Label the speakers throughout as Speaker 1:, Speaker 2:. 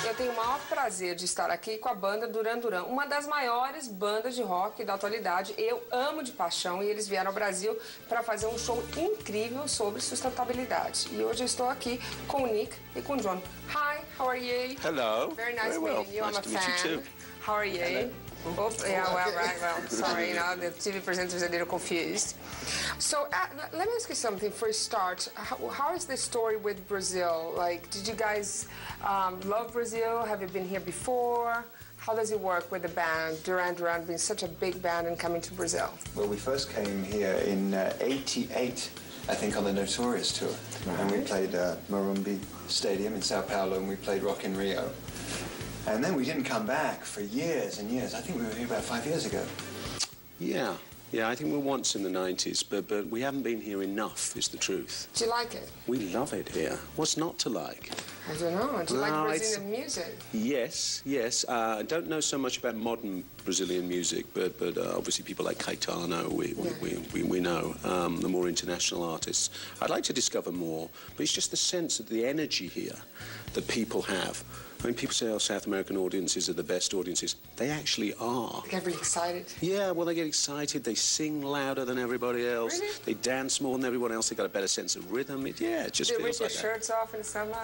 Speaker 1: Eu tenho o maior prazer de estar aqui com a banda Duran Duran, uma das maiores bandas de rock da atualidade. Eu amo de paixão e eles vieram ao Brasil para fazer um show incrível sobre sustentabilidade. E hoje eu estou aqui com o Nick e com o John. Hi, how are you?
Speaker 2: Hello.
Speaker 1: Very nice
Speaker 2: Very well.
Speaker 1: meeting you.
Speaker 2: Nice
Speaker 1: I'm a
Speaker 2: to meet
Speaker 1: fan.
Speaker 2: you too.
Speaker 1: How are you?
Speaker 2: Hello.
Speaker 1: Oh, yeah, well, right, well, sorry, you know, the TV presenters are a little confused. So, let me ask you something for a start. How is the story with Brazil? Like, did you guys love Brazil? Have you been here before? How does it work with the band, Duran Duran being such a big band and coming to Brazil?
Speaker 3: Well, we first came here in '88, I think, on the Notorious tour. Right. And we played Morumbi Stadium in Sao Paulo, and we played Rock in Rio. And then we didn't come back for years and years. I think we were here about 5 years ago.
Speaker 2: Yeah, I think we were once in the 90s, but we haven't been here enough, is the truth.
Speaker 1: Do you like it?
Speaker 2: We love it here. What's not to like?
Speaker 1: I don't know. Do you like Brazilian music?
Speaker 2: Yes. I don't know so much about modern Brazilian music, but obviously people like Caetano, we know, the more international artists. I'd like to discover more, but it's just the sense of the energy here that people have. I mean, people say, oh, South American audiences are the best audiences. They actually are.
Speaker 1: They get really excited.
Speaker 2: Yeah, well, they get excited. They sing louder than everybody else.
Speaker 1: Really?
Speaker 2: They dance more than everyone else. They got a better sense of rhythm. It just feels like that.
Speaker 1: They rip their shirts off in the summer?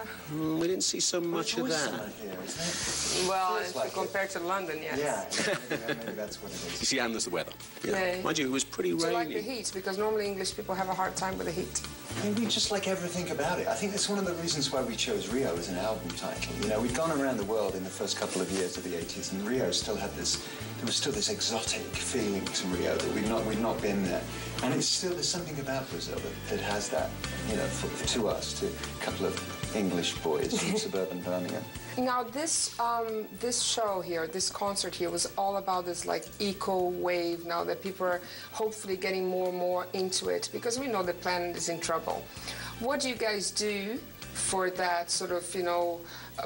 Speaker 2: We didn't see so much of that.
Speaker 3: Summer here, isn't it?
Speaker 1: Well, compared to London, yes.
Speaker 3: Yeah, maybe that's what it is.
Speaker 2: You see, and there's the weather.
Speaker 1: Yeah.
Speaker 2: Mind you, it was pretty rainy.
Speaker 1: Do you like the heat? Because normally English people have a hard time with the heat.
Speaker 3: I mean, we just like everything about it. I think that's one of the reasons why we chose Rio as an album title. You know, we'd gone around the world in the first couple of years of the 80s, and Rio still had this, there was still this exotic feeling to Rio that we'd not been there. And it's still, there's something about Brazil that has that, you know, to us, to a couple of English boys from suburban Birmingham.
Speaker 1: Now, this show here, this concert here, was all about this, like, eco wave now that people are hopefully getting more and more into it, because we know the planet is in trouble. What do you guys do for that sort of, you know,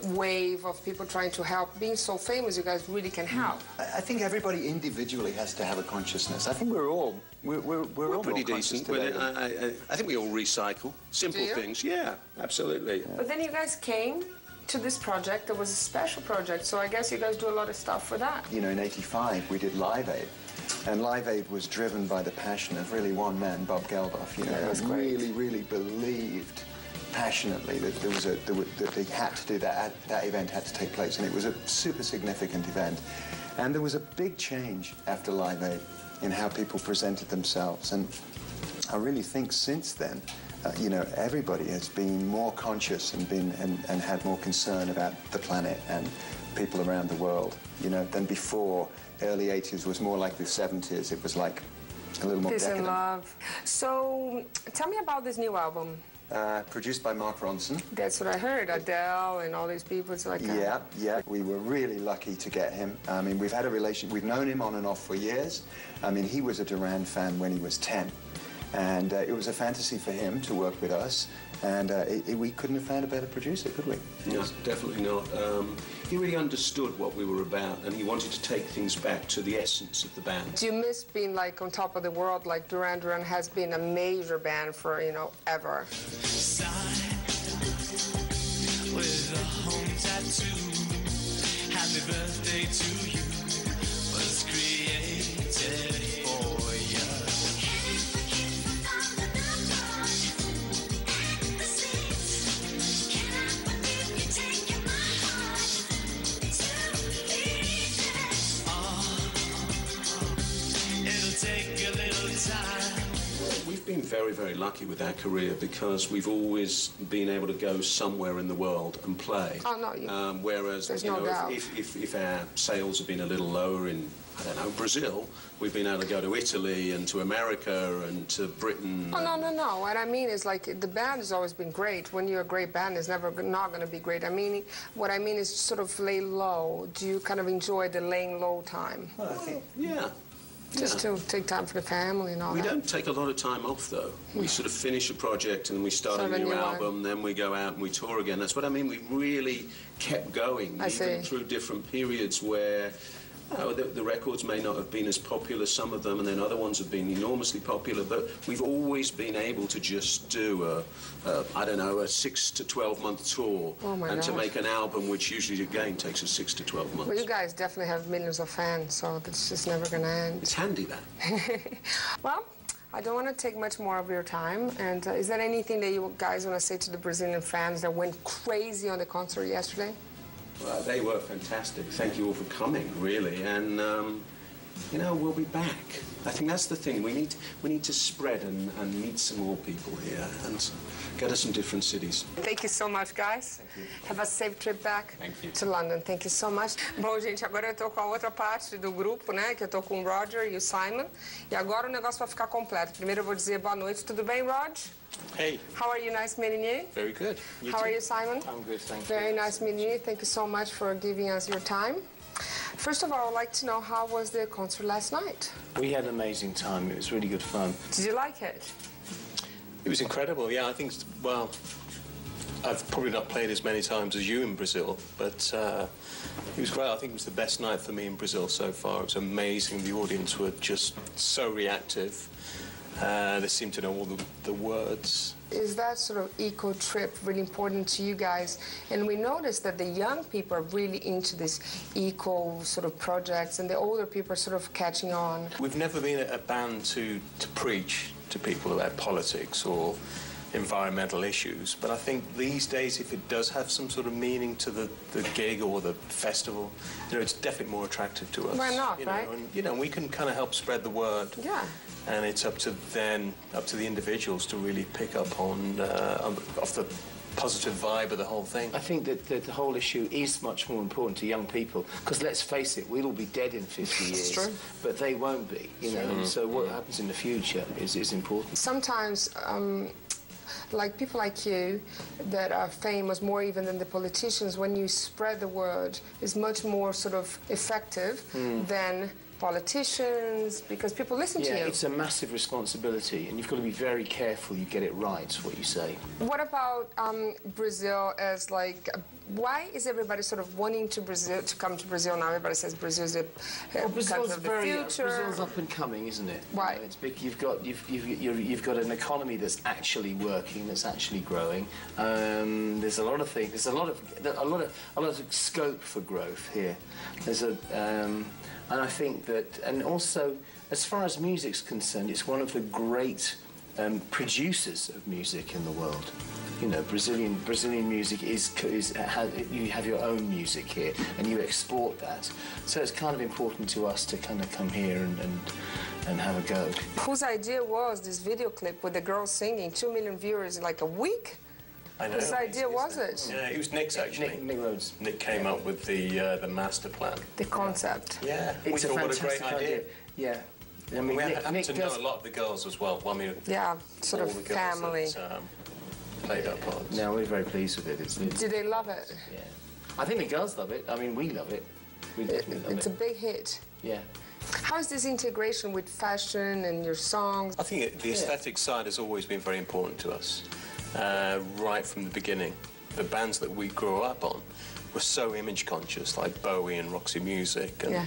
Speaker 1: wave of people trying to help? Being so famous, you guys really can help.
Speaker 3: I think everybody individually has to have a consciousness. I think we're all
Speaker 2: pretty decent. I think we all recycle simple things. Yeah, absolutely.
Speaker 1: Yeah. But then you guys came to this project. That was a special project, so I guess you guys do a lot of stuff for that.
Speaker 3: You know, in '85 we did Live Aid, and Live Aid was driven by the passion of really one man, Bob Geldof. You know, really believed passionately that that they had to do that event had to take place, and it was a super significant event. And there was a big change after Live Aid in how people presented themselves, and I really think since then, you know, everybody has been more conscious and had more concern about the planet and people around the world, you know, than before. Early 80s was more like the 70s. It was like a little more decadent.
Speaker 1: Peace and love. So, tell me about this new album.
Speaker 3: Produced by Mark Ronson.
Speaker 1: That's what I heard. Adele and all these people. It's like
Speaker 3: yeah. We were really lucky to get him. I mean, we've had a relation. We've known him on and off for years. I mean, he was a Duran fan when he was 10. And it was a fantasy for him to work with us, and we couldn't have found a better producer, could we?
Speaker 2: No, definitely not. He really understood what we were about, and he wanted to take things back to the essence of the band.
Speaker 1: Do you miss being like on top of the world, like Duran Duran has been a major band for, you know, ever?
Speaker 4: With a home tattoo, happy birthday to you, was created for you.
Speaker 2: We've been very, very lucky with our career because we've always been able to go somewhere in the world and play.
Speaker 1: Oh, no,
Speaker 2: whereas, you know, if our sales have been a little lower in, I don't know, Brazil, we've been able to go to Italy and to America and to Britain.
Speaker 1: Oh, no. What I mean is, like, the band has always been great. When you're a great band, it's never not going to be great. I mean, what I mean is sort of lay low. Do you kind of enjoy the laying low time?
Speaker 3: Well, I think,
Speaker 2: yeah.
Speaker 1: Just to take time for the family and all that.
Speaker 2: We don't take a lot of time off, though. We sort of finish a project and we start a new album, then we go out and we tour again. That's what I mean. We really kept going, even through different periods where The records may not have been as popular, some of them, and then other ones have been enormously popular, but we've always been able to just do I don't know, a 6 to 12 month tour, and to make an album, which usually again takes us 6 to 12 months.
Speaker 1: Well, you guys definitely have millions of fans, so it's just never gonna end.
Speaker 2: It's handy, that.
Speaker 1: Well, I don't want to take much more of your time, and is there anything that you guys want to say to the Brazilian fans that went crazy on the concert yesterday?
Speaker 2: Well, they were fantastic. Thank you all for coming, really, and you know, we'll be back. I think that's the thing. We need to spread and meet some more people here and go to some different cities.
Speaker 1: Thank you so much, guys.
Speaker 2: Thank you.
Speaker 1: Have a safe trip back to London. Thank you so much. Bom, gente, agora eu tô com a outra parte do grupo, né? Que eu tô com o Roger e o Simon. E agora o negócio vai ficar completo. Primeiro eu vou dizer boa noite. Tudo bem, Rod?
Speaker 2: Hey.
Speaker 1: How are you? Nice meeting you.
Speaker 2: Very good.
Speaker 1: How are you, Simon?
Speaker 5: I'm good, thank you.
Speaker 1: Very nice meeting you. Thank you so much for giving us your time. First of all, I'd like to know, how was the concert last night?
Speaker 5: We had an amazing time. It was really good fun.
Speaker 1: Did you like it?
Speaker 6: It was incredible, yeah. I think, well, I've probably not played as many times as you in Brazil, but it was great. I think it was the best night for me in Brazil so far. It was amazing. The audience were just so reactive. They seemed to know all the words.
Speaker 1: Is that sort of eco trip really important to you guys? And we noticed that the young people are really into this eco sort of projects, and the older people are sort of catching on.
Speaker 6: We've never been a band to preach to people about politics or environmental issues, but I think these days, if it does have some sort of meaning to the gig or the festival, you know, it's definitely more attractive to us.
Speaker 1: Why not, right?
Speaker 6: And, you know, we can kind of help spread the word.
Speaker 1: Yeah.
Speaker 6: And it's up to the individuals to really pick up on off the positive vibe of the whole thing.
Speaker 5: I think that the whole issue is much more important to young people, because let's face it, we'll all be dead in 50 years.
Speaker 1: It's true.
Speaker 5: But they won't be, you know. So what happens in the future is important.
Speaker 1: Sometimes, like people like you that are famous more even than the politicians, when you spread the word, is much more sort of effective than politicians, because people listen to you.
Speaker 5: Yeah, it's a massive responsibility, and you've got to be very careful you get it right, what you say.
Speaker 1: What about Brazil as like, why is everybody sort of wanting to come to Brazil now? Everybody says Brazil is the country of the future.
Speaker 5: Brazil's up and coming, isn't it?
Speaker 1: Why?
Speaker 5: You know, it's big. You've got an economy that's actually working, that's actually growing. There's a lot of things. There's a lot of scope for growth here. There's and I think that, and also, as far as music's concerned, it's one of the great producers of music in the world. You know, Brazilian music you have your own music here, and you export that. So it's kind of important to us to kind of come here and have a go.
Speaker 1: Whose idea was this video clip with the girls singing? 2 million viewers in like a week?
Speaker 6: I know.
Speaker 1: Whose idea was it?
Speaker 6: Yeah, it was Nick's actually.
Speaker 5: Nick Rhodes.
Speaker 6: Nick came up with the master plan.
Speaker 1: The concept.
Speaker 6: Yeah,
Speaker 5: It's
Speaker 6: we
Speaker 5: a
Speaker 6: thought what a great
Speaker 5: fantastic
Speaker 6: idea.
Speaker 5: Yeah. I mean,
Speaker 6: We happen
Speaker 5: Nick
Speaker 6: to know a lot of the girls as well. I mean,
Speaker 1: Yeah, sort
Speaker 6: all
Speaker 1: of
Speaker 6: the girls
Speaker 1: family.
Speaker 6: that, played our parts.
Speaker 5: No, we're very pleased with it.
Speaker 1: Do they love it?
Speaker 5: Yeah. I think the girls love it. I mean, we love it. We definitely love
Speaker 1: It's
Speaker 5: it.
Speaker 1: a big hit.
Speaker 5: Yeah.
Speaker 1: How's this integration with fashion and your songs?
Speaker 6: I think the aesthetic side has always been very important to us, right from the beginning. The bands that we grew up on were so image conscious, like Bowie and Roxy Music, and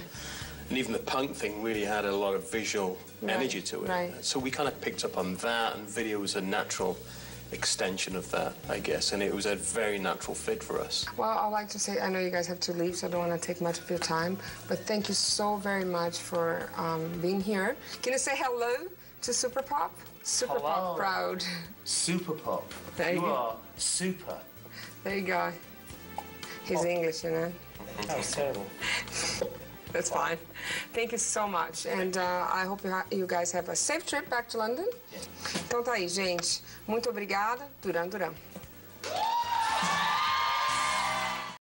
Speaker 6: even the punk thing really had a lot of visual energy to it.
Speaker 1: Right.
Speaker 6: So we kind of picked up on that, and video was a natural extension of that, I guess, and it was a very natural fit for us.
Speaker 1: Well, I'd like to say, I know you guys have to leave, so I don't want to take much of your time, but thank you so very much for being here. Can you say hello to Superpop? Superpop
Speaker 5: Hello.
Speaker 1: proud.
Speaker 5: Superpop.
Speaker 1: There you
Speaker 5: You
Speaker 1: go.
Speaker 5: are super.
Speaker 1: There you go. He's English, you know.
Speaker 5: That was terrible.
Speaker 1: That's fine. Thank you so much, and I hope you guys have a safe trip back to London. Então tá aí, gente. Muito obrigada. Duran Duran.